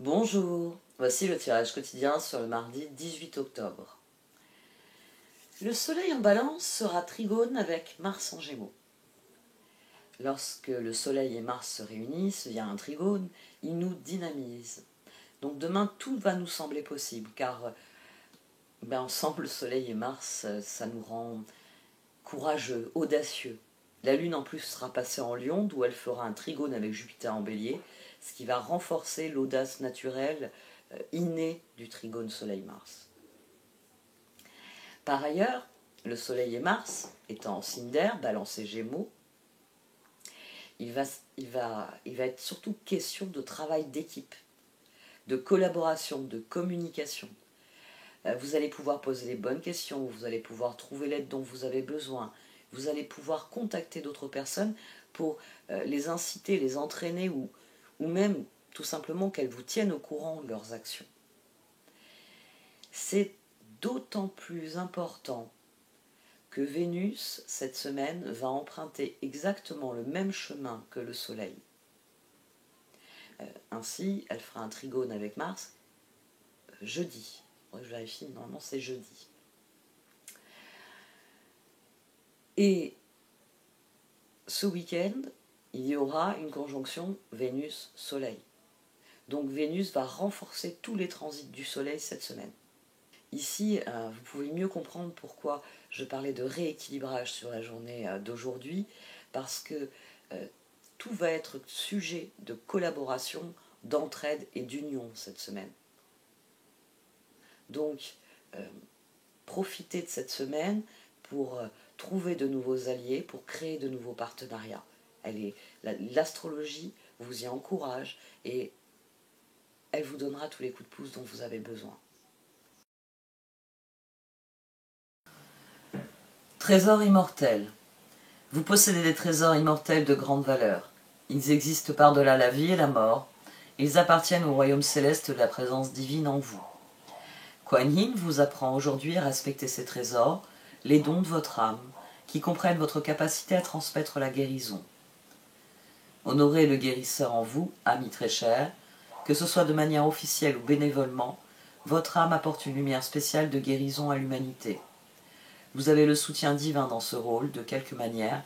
Bonjour, voici le tirage quotidien sur le mardi 18 octobre. Le soleil en balance sera trigone avec Mars en gémeaux. Lorsque le soleil et Mars se réunissent via un trigone, ils nous dynamisent. Donc demain, tout va nous sembler possible, car ensemble, le soleil et Mars, ça nous rend courageux, audacieux. La Lune en plus sera passée en Lion, d'où elle fera un trigone avec Jupiter en Bélier, ce qui va renforcer l'audace naturelle innée du trigone Soleil-Mars. Par ailleurs, le Soleil et Mars, étant en signe d'air, Balance et Gémeaux, il va être surtout question de travail d'équipe, de collaboration, de communication. Vous allez pouvoir poser les bonnes questions, vous allez pouvoir trouver l'aide dont vous avez besoin, vous allez pouvoir contacter d'autres personnes pour les inciter, les entraîner ou même tout simplement qu'elles vous tiennent au courant de leurs actions. C'est d'autant plus important que Vénus, cette semaine, va emprunter exactement le même chemin que le Soleil. Ainsi, elle fera un trigone avec Mars jeudi. Je vérifie, normalement c'est jeudi. Et ce week-end, il y aura une conjonction Vénus-Soleil. Donc Vénus va renforcer tous les transits du Soleil cette semaine. Ici, vous pouvez mieux comprendre pourquoi je parlais de rééquilibrage sur la journée d'aujourd'hui, parce que tout va être sujet de collaboration, d'entraide et d'union cette semaine. Donc, profitez de cette semaine pour trouver de nouveaux alliés, pour créer de nouveaux partenariats. L'astrologie vous y encourage et elle vous donnera tous les coups de pouce dont vous avez besoin. Trésor immortel. Vous possédez des trésors immortels de grande valeur. Ils existent par-delà la vie et la mort. Ils appartiennent au royaume céleste de la présence divine en vous. Kuan Yin vous apprend aujourd'hui à respecter ces trésors, les dons de votre âme, qui comprennent votre capacité à transmettre la guérison. Honorez le guérisseur en vous, ami très cher, que ce soit de manière officielle ou bénévolement, votre âme apporte une lumière spéciale de guérison à l'humanité. Vous avez le soutien divin dans ce rôle, de quelque manière,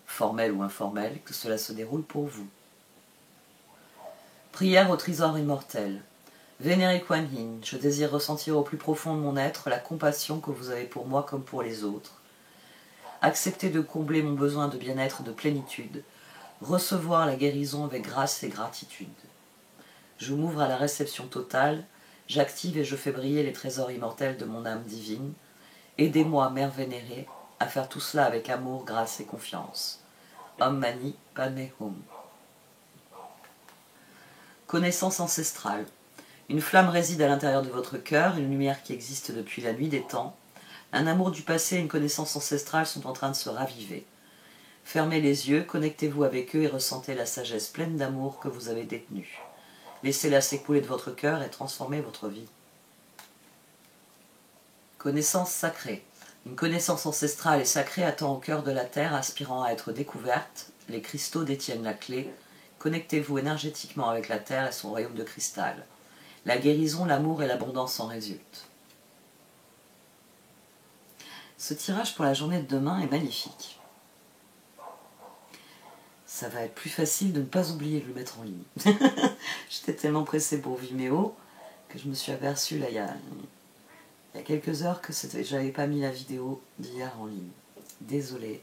formelle ou informelle, que cela se déroule pour vous. Prière au trésor immortel. Vénéré Kuan Yin, je désire ressentir au plus profond de mon être la compassion que vous avez pour moi comme pour les autres. Accepter de combler mon besoin de bien-être et de plénitude. Recevoir la guérison avec grâce et gratitude. Je m'ouvre à la réception totale, j'active et je fais briller les trésors immortels de mon âme divine. Aidez-moi, Mère vénérée, à faire tout cela avec amour, grâce et confiance. Om Mani Padme Hum. Connaissance ancestrale. Une flamme réside à l'intérieur de votre cœur, une lumière qui existe depuis la nuit des temps. Un amour du passé et une connaissance ancestrale sont en train de se raviver. Fermez les yeux, connectez-vous avec eux et ressentez la sagesse pleine d'amour que vous avez détenue. Laissez-la s'écouler de votre cœur et transformer votre vie. Connaissance sacrée. Une connaissance ancestrale et sacrée attend au cœur de la terre, aspirant à être découverte. Les cristaux détiennent la clé. Connectez-vous énergétiquement avec la terre et son royaume de cristal. La guérison, l'amour et l'abondance en résultent. Ce tirage pour la journée de demain est magnifique. Ça va être plus facile de ne pas oublier de le mettre en ligne. J'étais tellement pressée pour Vimeo que je me suis aperçue là, il y a quelques heures que j'avais pas mis la vidéo d'hier en ligne. Désolée.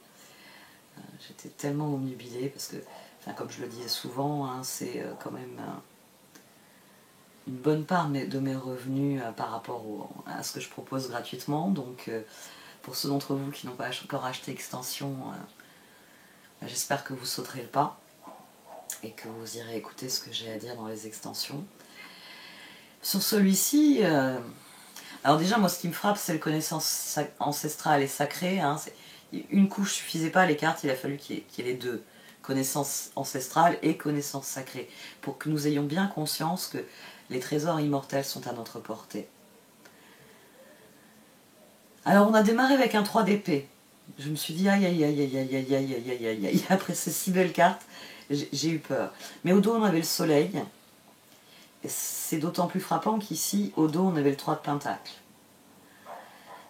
J'étais tellement omnubilée parce que, comme je le disais souvent, c'est quand même une bonne part de mes revenus par rapport à ce que je propose gratuitement. Donc, pour ceux d'entre vous qui n'ont pas encore acheté Extension, j'espère que vous sauterez le pas et que vous irez écouter ce que j'ai à dire dans les extensions. Sur celui-ci, alors déjà, moi, ce qui me frappe, c'est la connaissance ancestrale et sacrée. Une couche ne suffisait pas, les cartes, il a fallu qu'il y ait les deux. Connaissance ancestrale et connaissance sacrée. Pour que nous ayons bien conscience que les trésors immortels sont à notre portée. Alors, on a démarré avec un 3 d'épée. Je me suis dit, aïe, aïe, aïe, aïe, aïe, aïe, aïe, aïe, aïe, aïe, aïe. Après ces si belles cartes, j'ai eu peur. Mais au dos, on avait le soleil. c'est d'autant plus frappant qu'ici, au dos, on avait le 3 de Pentacle.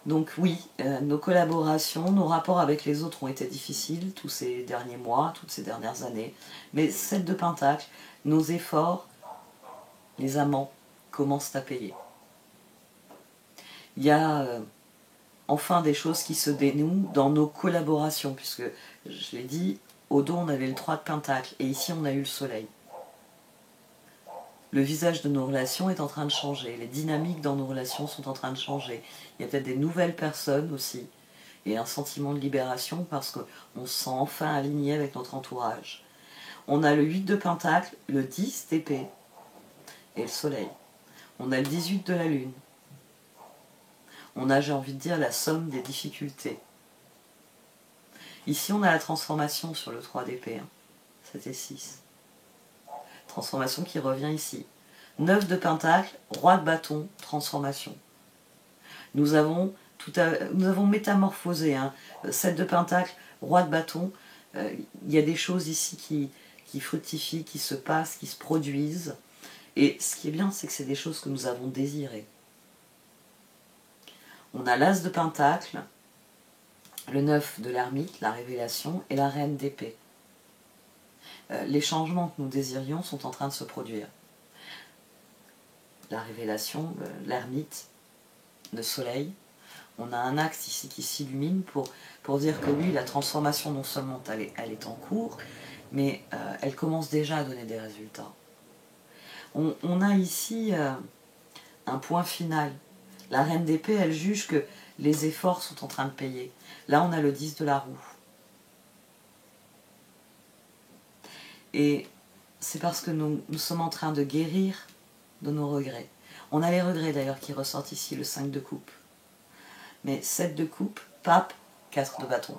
Donc oui, nos collaborations, nos rapports avec les autres ont été difficiles tous ces derniers mois, toutes ces dernières années. Mais 7 de Pentacle, nos efforts, les amants, commencent à payer. Il y a enfin des choses qui se dénouent dans nos collaborations, puisque, je l'ai dit, au dos on avait le 3 de Pentacle, et ici on a eu le soleil. Le visage de nos relations est en train de changer, les dynamiques dans nos relations sont en train de changer. Il y a peut-être des nouvelles personnes aussi, et un sentiment de libération parce qu'on se sent enfin aligné avec notre entourage. On a le 8 de Pentacle, le 10 d'épée et le soleil. On a le 18 de la lune. On a, j'ai envie de dire, la somme des difficultés. Ici, on a la transformation sur le 3 d'épée. 7 et 6. Transformation qui revient ici. 9 de Pentacle, roi de bâton, transformation. Nous avons métamorphosé. 7 de Pentacle, roi de bâton. Il y a des choses ici qui fructifient, qui se passent, qui se produisent. Et ce qui est bien, c'est que c'est des choses que nous avons désirées. On a l'as de Pentacle, le 9 de l'ermite, la révélation, et la reine d'épée. Les changements que nous désirions sont en train de se produire. La révélation, l'ermite, le soleil. On a un axe ici qui s'illumine pour dire que oui, la transformation non seulement elle est en cours, mais elle commence déjà à donner des résultats. On a ici un point final. La reine d'épée, elle juge que les efforts sont en train de payer. Là, on a le 10 de la roue. Et c'est parce que nous sommes en train de guérir de nos regrets. On a les regrets d'ailleurs qui ressortent ici, le 5 de coupe. Mais 7 de coupe, pape, 4 de bâton.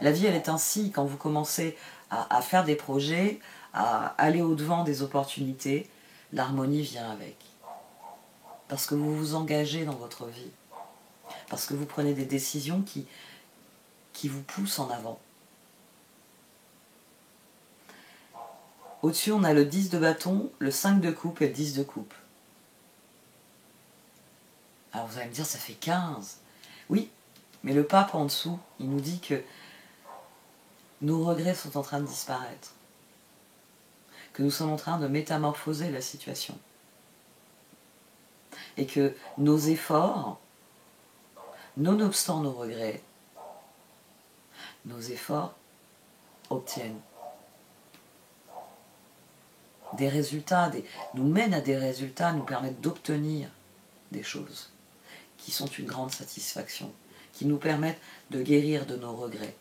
La vie, elle est ainsi quand vous commencez à faire des projets, à aller au-devant des opportunités, l'harmonie vient avec. Parce que vous vous engagez dans votre vie. Parce que vous prenez des décisions qui vous poussent en avant. Au-dessus, on a le 10 de bâton, le 5 de coupe et le 10 de coupe. Alors vous allez me dire, ça fait 15. Oui, mais le pape en dessous, il nous dit que nos regrets sont en train de disparaître. Que nous sommes en train de métamorphoser la situation. Et que nos efforts, nonobstant nos regrets, nos efforts obtiennent des résultats, nous mènent à des résultats, nous permettent d'obtenir des choses qui sont une grande satisfaction, qui nous permettent de guérir de nos regrets.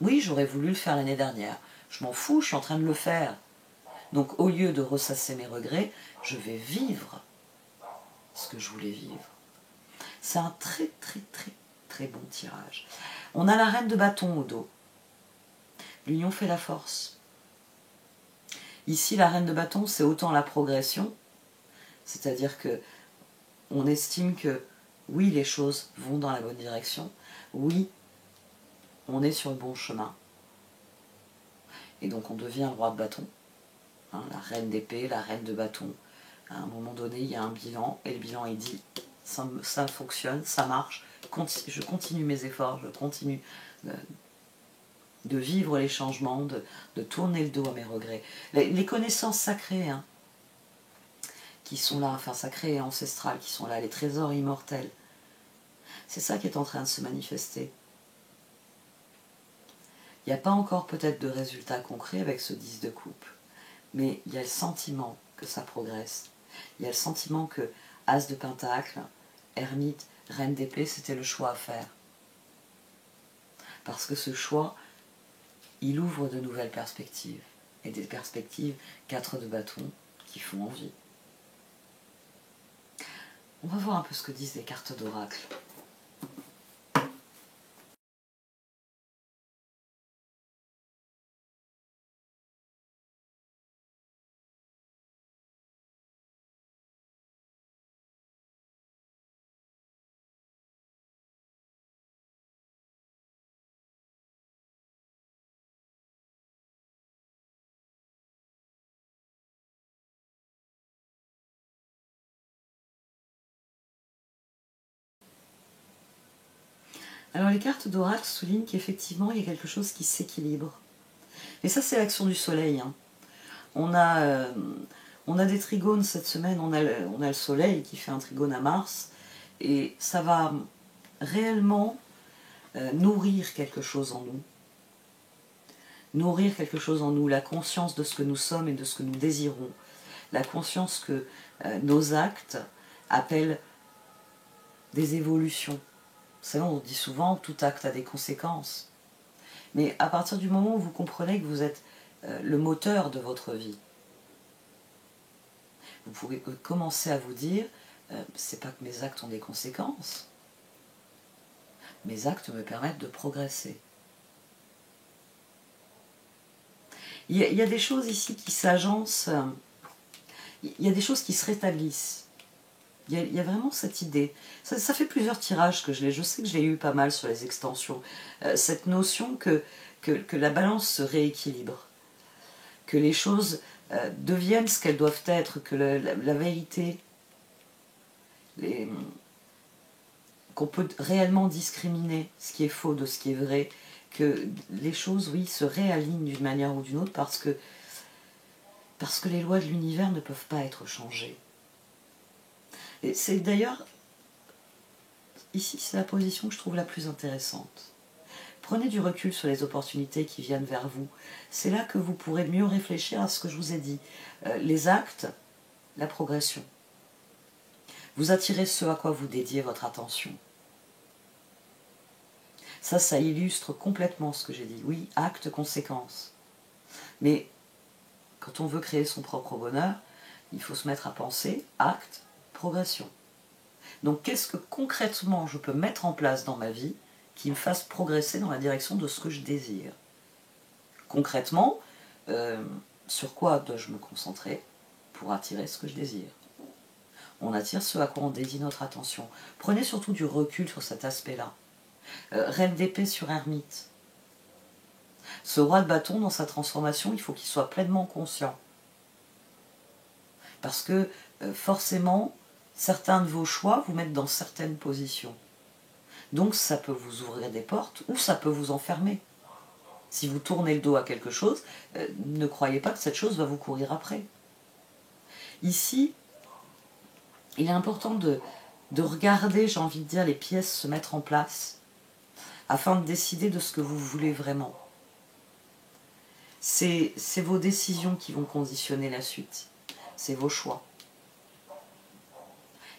Oui, j'aurais voulu le faire l'année dernière. Je m'en fous, je suis en train de le faire. Donc au lieu de ressasser mes regrets, je vais vivre ce que je voulais vivre. C'est un très très très très bon tirage. On a la reine de bâton au dos. L'union fait la force. Ici, la reine de bâton, c'est autant la progression, c'est-à-dire que on estime que oui, les choses vont dans la bonne direction, oui, on est sur le bon chemin. Et donc on devient le roi de bâton, la reine d'épée, la reine de bâton. À un moment donné, il y a un bilan, et le bilan il dit ça fonctionne, ça marche, je continue mes efforts, je continue de vivre les changements, de tourner le dos à mes regrets. Les connaissances sacrées, qui sont là, enfin sacrées et ancestrales, qui sont là, les trésors immortels, c'est ça qui est en train de se manifester. Il n'y a pas encore peut-être de résultats concrets avec ce 10 de coupe, mais il y a le sentiment que ça progresse. Il y a le sentiment que As de Pentacle, Ermite, Reine d'épée, c'était le choix à faire. Parce que ce choix, il ouvre de nouvelles perspectives. Et des perspectives 4 de bâton qui font envie. On va voir un peu ce que disent les cartes d'oracle. Alors les cartes d'oracle soulignent qu'effectivement il y a quelque chose qui s'équilibre. Mais ça c'est l'action du soleil. Hein. On a des trigones cette semaine, on a le soleil qui fait un trigone à Mars, et ça va réellement nourrir quelque chose en nous. Nourrir quelque chose en nous, la conscience de ce que nous sommes et de ce que nous désirons. La conscience que nos actes appellent des évolutions. Vous savez, on dit souvent, tout acte a des conséquences. Mais à partir du moment où vous comprenez que vous êtes le moteur de votre vie, vous pouvez commencer à vous dire, c'est pas que mes actes ont des conséquences. Mes actes me permettent de progresser. Il y a des choses ici qui s'agencent, il y a des choses qui se rétablissent. Il y a vraiment cette idée. Ça fait plusieurs tirages que je sais que je l'ai eu pas mal sur les extensions. Cette notion que la balance se rééquilibre, que les choses deviennent ce qu'elles doivent être, que la vérité, qu'on peut réellement discriminer ce qui est faux de ce qui est vrai, que les choses, oui, se réalignent d'une manière ou d'une autre parce que les lois de l'univers ne peuvent pas être changées. Et c'est d'ailleurs, ici, c'est la position que je trouve la plus intéressante. Prenez du recul sur les opportunités qui viennent vers vous. C'est là que vous pourrez mieux réfléchir à ce que je vous ai dit. Les actes, la progression. Vous attirez ce à quoi vous dédiez votre attention. Ça illustre complètement ce que j'ai dit. Oui, acte, conséquence. Mais quand on veut créer son propre bonheur, il faut se mettre à penser, acte, progression. Donc qu'est-ce que concrètement je peux mettre en place dans ma vie qui me fasse progresser dans la direction de ce que je désire? Concrètement, sur quoi dois-je me concentrer pour attirer ce que je désire? On attire ce à quoi on dédie notre attention. Prenez surtout du recul sur cet aspect-là. Reine d'épée sur ermite. Ce roi de bâton, dans sa transformation, il faut qu'il soit pleinement conscient. Parce que forcément, certains de vos choix vous mettent dans certaines positions. Donc ça peut vous ouvrir des portes ou ça peut vous enfermer. Si vous tournez le dos à quelque chose, ne croyez pas que cette chose va vous courir après. Ici, il est important de regarder, j'ai envie de dire, les pièces se mettre en place afin de décider de ce que vous voulez vraiment. C'est vos décisions qui vont conditionner la suite. C'est vos choix.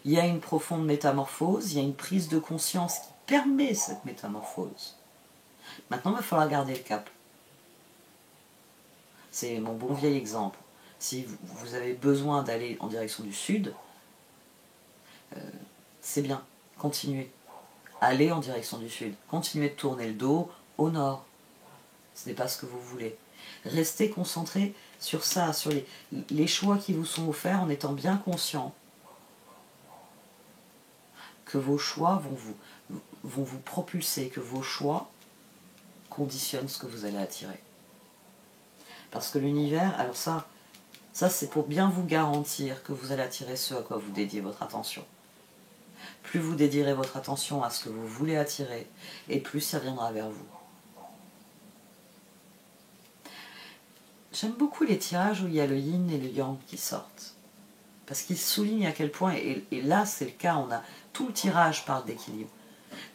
Il y a une profonde métamorphose, il y a une prise de conscience qui permet cette métamorphose. Maintenant, il va falloir garder le cap. C'est mon bon vieil exemple. Si vous avez besoin d'aller en direction du sud, c'est bien, continuez. Allez en direction du sud. Continuez de tourner le dos au nord. Ce n'est pas ce que vous voulez. Restez concentré sur ça, sur les choix qui vous sont offerts en étant bien conscient que vos choix vont vous propulser, que vos choix conditionnent ce que vous allez attirer. Parce que l'univers, alors ça c'est pour bien vous garantir que vous allez attirer ce à quoi vous dédiez votre attention. Plus vous dédierez votre attention à ce que vous voulez attirer, et plus ça viendra vers vous. J'aime beaucoup les tirages où il y a le yin et le yang qui sortent. Parce qu'ils soulignent à quel point, et là c'est le cas, on a tout le tirage parle d'équilibre.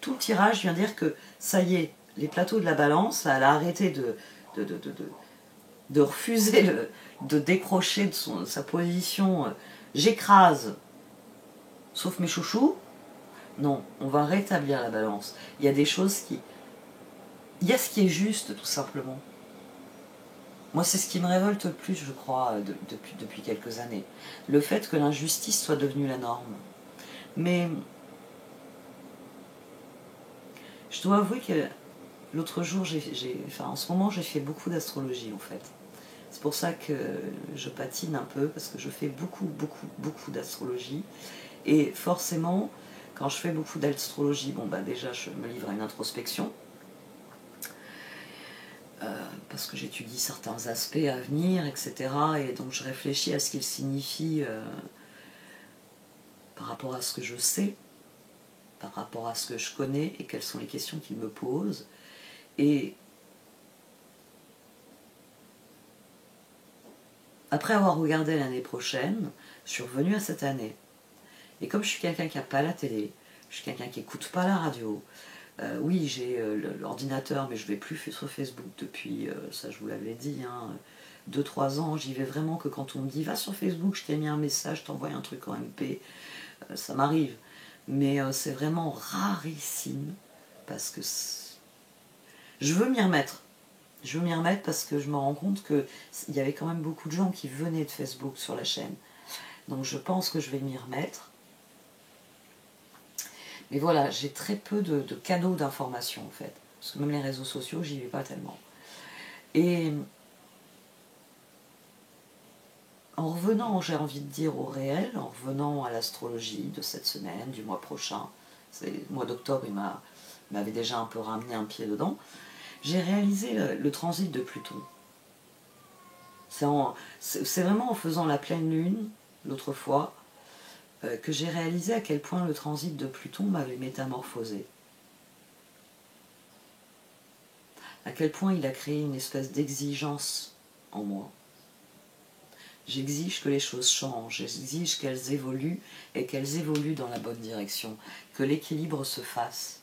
Tout le tirage vient dire que ça y est, les plateaux de la balance, elle a arrêté de refuser de décrocher de sa position, j'écrase, sauf mes chouchous. Non, on va rétablir la balance. Il y a des choses qui... Il y a ce qui est juste, tout simplement. Moi, c'est ce qui me révolte le plus, je crois, depuis quelques années. Le fait que l'injustice soit devenue la norme. Mais je dois avouer que l'autre jour, en ce moment, j'ai fait beaucoup d'astrologie, en fait. C'est pour ça que je patine un peu, parce que je fais beaucoup d'astrologie. Et forcément, quand je fais beaucoup d'astrologie, déjà, je me livre à une introspection. Parce que j'étudie certains aspects à venir, etc. Et donc je réfléchis à ce qu'ils signifient par rapport à ce que je sais. par rapport à ce que je connais et quelles sont les questions qu'il me pose. Et après avoir regardé l'année prochaine, je suis revenue à cette année. Et comme je suis quelqu'un qui n'a pas la télé, je suis quelqu'un qui n'écoute pas la radio, oui, j'ai l'ordinateur, mais je ne vais plus sur Facebook depuis, ça je vous l'avais dit, 2-3 ans. J'y vais vraiment que quand on me dit « va sur Facebook, je t'ai mis un message, je t'envoie un truc en MP », ça m'arrive. Mais c'est vraiment rarissime, parce que je veux m'y remettre. Je veux m'y remettre parce que je me rends compte qu'il y avait quand même beaucoup de gens qui venaient de Facebook sur la chaîne. Donc je pense que je vais m'y remettre. Mais voilà, j'ai très peu de canaux d'information en fait. Parce que même les réseaux sociaux, j'y vais pas tellement. Et en revenant, j'ai envie de dire, au réel, en revenant à l'astrologie de cette semaine, du mois prochain, le mois d'octobre, il m'avait déjà un peu ramené un pied dedans, j'ai réalisé le transit de Pluton. C'est vraiment en faisant la pleine lune, l'autre fois, que j'ai réalisé à quel point le transit de Pluton m'avait métamorphosé. À quel point il a créé une espèce d'exigence en moi. J'exige que les choses changent, j'exige qu'elles évoluent et qu'elles évoluent dans la bonne direction, que l'équilibre se fasse.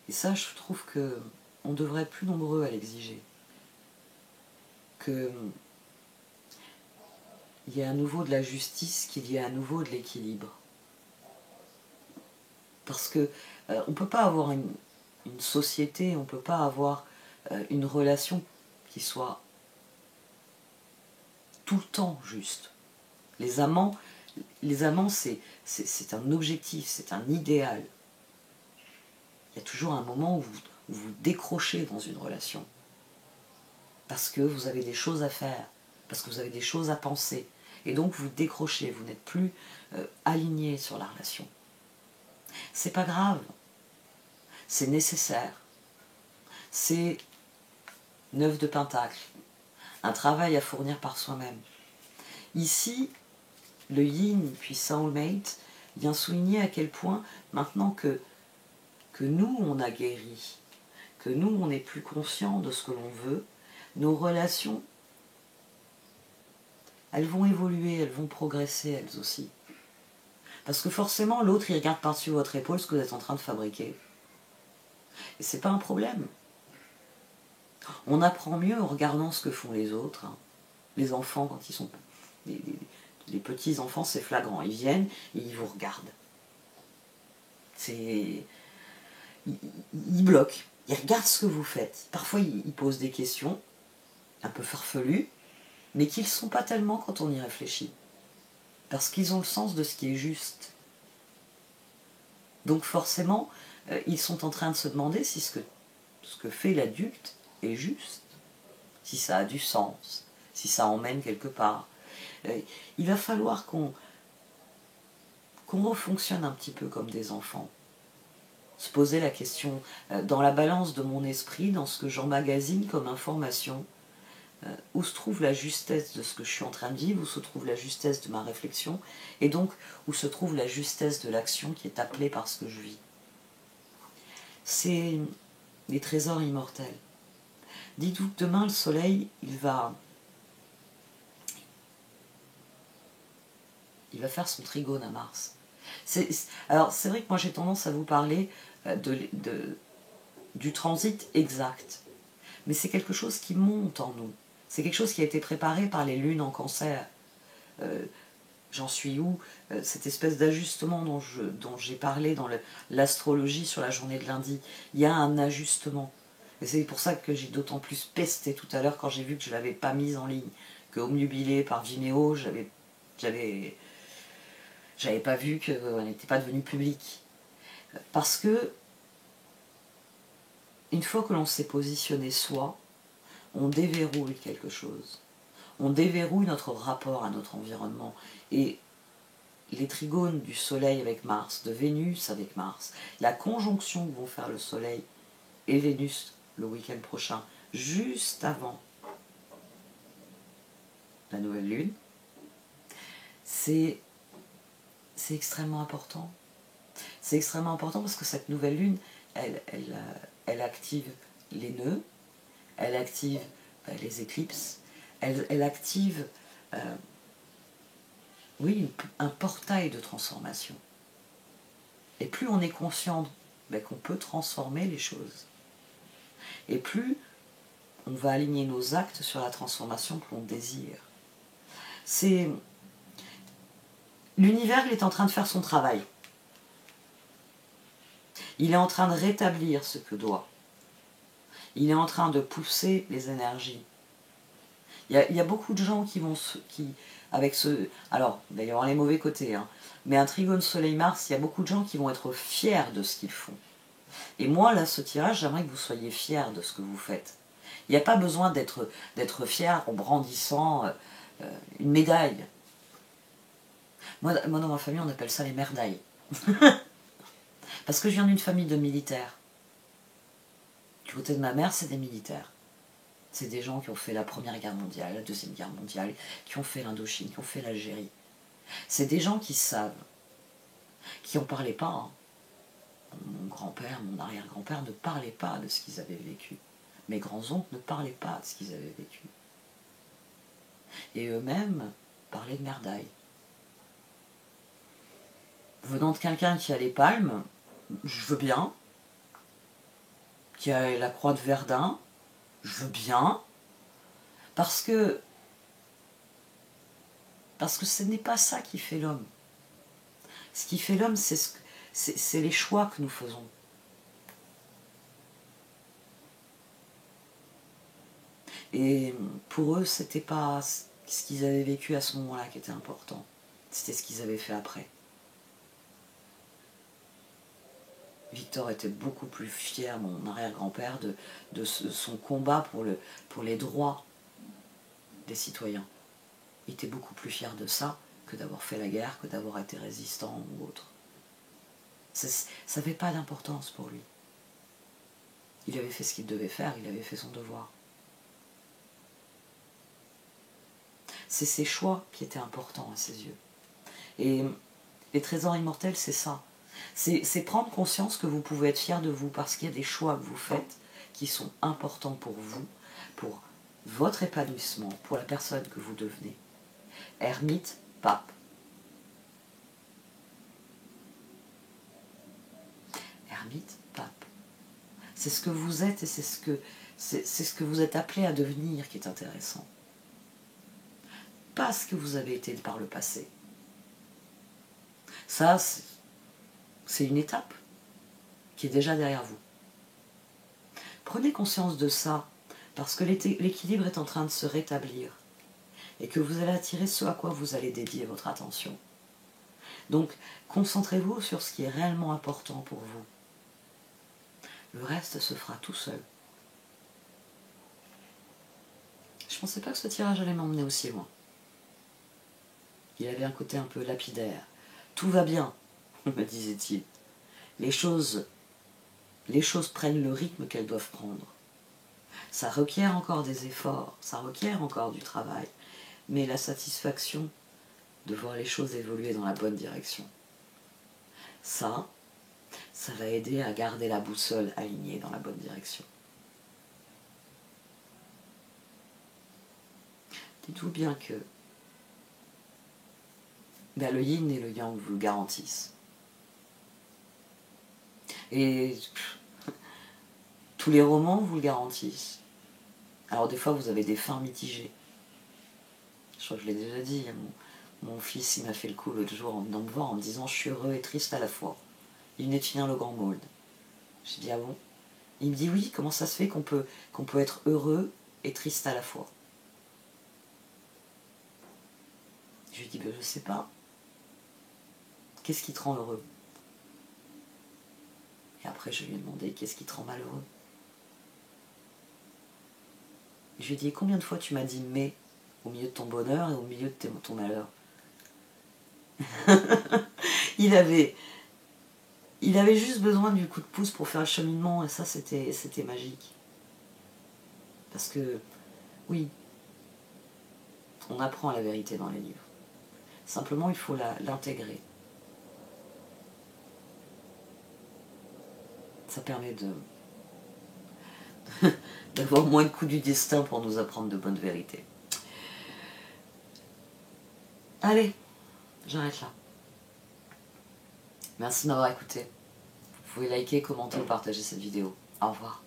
Et ça, je trouve qu'on devrait être plus nombreux à l'exiger. Qu'il y ait à nouveau de la justice, qu'il y ait à nouveau de l'équilibre. Parce que on ne peut pas avoir une société, on ne peut pas avoir une relation qui soit tout le temps juste. Les amants c'est un objectif, c'est un idéal. Il y a toujours un moment où vous décrochez dans une relation. Parce que vous avez des choses à faire, parce que vous avez des choses à penser. Et donc vous décrochez, vous n'êtes plus aligné sur la relation. C'est pas grave, c'est nécessaire. C'est 9 de Pentacle, un travail à fournir par soi-même. Ici, le yin puis soulmate vient souligner à quel point, maintenant que nous on a guéri, que nous on est plus conscient de ce que l'on veut, nos relations, elles vont évoluer, elles vont progresser elles aussi. Parce que forcément l'autre il regarde par-dessus votre épaule ce que vous êtes en train de fabriquer. Et c'est pas un problème. On apprend mieux en regardant ce que font les autres. Les enfants, quand ils sont... Les petits enfants, c'est flagrant. Ils viennent et ils vous regardent. Ils bloquent. Ils regardent ce que vous faites. Parfois, ils posent des questions un peu farfelues, mais qui ne le sont pas tellement quand on y réfléchit. Parce qu'ils ont le sens de ce qui est juste. Donc forcément, ils sont en train de se demander si ce que fait l'adulte est juste, si ça a du sens, si ça emmène quelque part. Il va falloir qu'on refonctionne un petit peu comme des enfants. Se poser la question, dans la balance de mon esprit, dans ce que j'emmagasine comme information, où se trouve la justesse de ce que je suis en train de vivre, où se trouve la justesse de ma réflexion, et donc où se trouve la justesse de l'action qui est appelée par ce que je vis. C'est les trésors immortels. Dites-vous que demain, le soleil, il va faire son trigone à Mars. Alors, c'est vrai que moi, j'ai tendance à vous parler du transit exact. Mais c'est quelque chose qui monte en nous. C'est quelque chose qui a été préparé par les lunes en Cancer. J'en suis où cette espèce d'ajustement dont j'ai parlé dans l'astrologie sur la journée de lundi. Il y a un ajustement. Et c'est pour ça que j'ai d'autant plus pesté tout à l'heure quand j'ai vu que je ne l'avais pas mise en ligne. Que Omnubilé par Vimeo, j'avais pas vu qu'elle n'était pas devenue publique. Parce que, une fois que l'on s'est positionné soi, on déverrouille quelque chose. On déverrouille notre rapport à notre environnement. Et les trigones du Soleil avec Mars, de Vénus avec Mars, la conjonction que vont faire le Soleil et Vénus le week-end prochain, juste avant la nouvelle lune, c'est c'est extrêmement important. C'est extrêmement important parce que cette nouvelle lune, elle active les nœuds, elle active les éclipses, elle active oui, un portail de transformation. Et plus on est conscient qu'on peut transformer les choses, et plus on va aligner nos actes sur la transformation que l'on désire. C'est... L'univers, il est en train de faire son travail. Il est en train de rétablir ce que doit. Il est en train de pousser les énergies. Il y a beaucoup de gens qui vont... avec ce... Alors, il va y avoir les mauvais côtés, hein, mais un trigone Soleil-Mars, il y a beaucoup de gens qui vont être fiers de ce qu'ils font. Et moi, là, ce tirage, j'aimerais que vous soyez fiers de ce que vous faites. Il n'y a pas besoin d'être fier en brandissant une médaille. Moi, dans ma famille, on appelle ça les merdailles. Parce que je viens d'une famille de militaires. Du côté de ma mère, c'est des militaires. C'est des gens qui ont fait la Première Guerre mondiale, la Deuxième Guerre mondiale, qui ont fait l'Indochine, qui ont fait l'Algérie. C'est des gens qui savent, qui n'en parlaient pas. Hein. Mon grand-père, mon arrière-grand-père ne parlaient pas de ce qu'ils avaient vécu. Mes grands-oncles ne parlaient pas de ce qu'ils avaient vécu. Et eux-mêmes parlaient de merdaille. Venant de quelqu'un qui a les palmes, je veux bien. Qui a la croix de Verdun, je veux bien. Parce que ce n'est pas ça qui fait l'homme. Ce qui fait l'homme, c'est les choix que nous faisons. Et pour eux, c'était pas ce qu'ils avaient vécu à ce moment-là qui était important. C'était ce qu'ils avaient fait après. Victor était beaucoup plus fier, mon arrière-grand-père, de son combat pour les droits des citoyens. Il était beaucoup plus fier de ça que d'avoir fait la guerre, que d'avoir été résistant ou autre. Ça n'avait pas d'importance pour lui. Il avait fait ce qu'il devait faire, il avait fait son devoir. C'est ses choix qui étaient importants à ses yeux. Et les trésors immortels, c'est ça. C'est prendre conscience que vous pouvez être fier de vous parce qu'il y a des choix que vous faites qui sont importants pour vous, pour votre épanouissement, pour la personne que vous devenez. Ermite, pape. Ermite, pape. C'est ce que vous êtes et c'est ce que vous êtes appelé à devenir qui est intéressant. Pas ce que vous avez été par le passé. Ça, c'est une étape qui est déjà derrière vous. Prenez conscience de ça, parce que l'équilibre est en train de se rétablir, et que vous allez attirer ce à quoi vous allez dédier votre attention. Donc, concentrez-vous sur ce qui est réellement important pour vous. Le reste se fera tout seul. Je ne pensais pas que ce tirage allait m'emmener aussi loin. Il avait un côté un peu lapidaire. Tout va bien, me disait-il. Les choses prennent le rythme qu'elles doivent prendre. Ça requiert encore des efforts, ça requiert encore du travail, mais la satisfaction de voir les choses évoluer dans la bonne direction. Ça va aider à garder la boussole alignée dans la bonne direction. Dites-vous bien que le yin et le yang vous le garantissent. Et tous les romans vous le garantissent. Alors des fois vous avez des fins mitigées. Je crois que je l'ai déjà dit. Mon fils il m'a fait le coup l'autre jour en venant me voir en me disant je suis heureux et triste à la fois. Il venait de finir le Grand Mold. J'ai dit ah bon? Il me dit oui, comment ça se fait qu'on peut être heureux et triste à la fois? Je lui ai dit je sais pas. Qu'est-ce qui te rend heureux? Et après je lui ai demandé qu'est-ce qui te rend malheureux? Je lui ai dit combien de fois tu m'as dit mais au milieu de ton bonheur et au milieu de ton malheur? il avait juste besoin du coup de pouce pour faire le cheminement et ça c'était magique. Parce que oui, on apprend la vérité dans les livres. Simplement il faut l'intégrer. Ça permet d'avoir moins de coups du destin pour nous apprendre de bonnes vérités. Allez, j'arrête là. Merci de m'avoir écouté. Vous pouvez liker, commenter ou partager cette vidéo. Au revoir.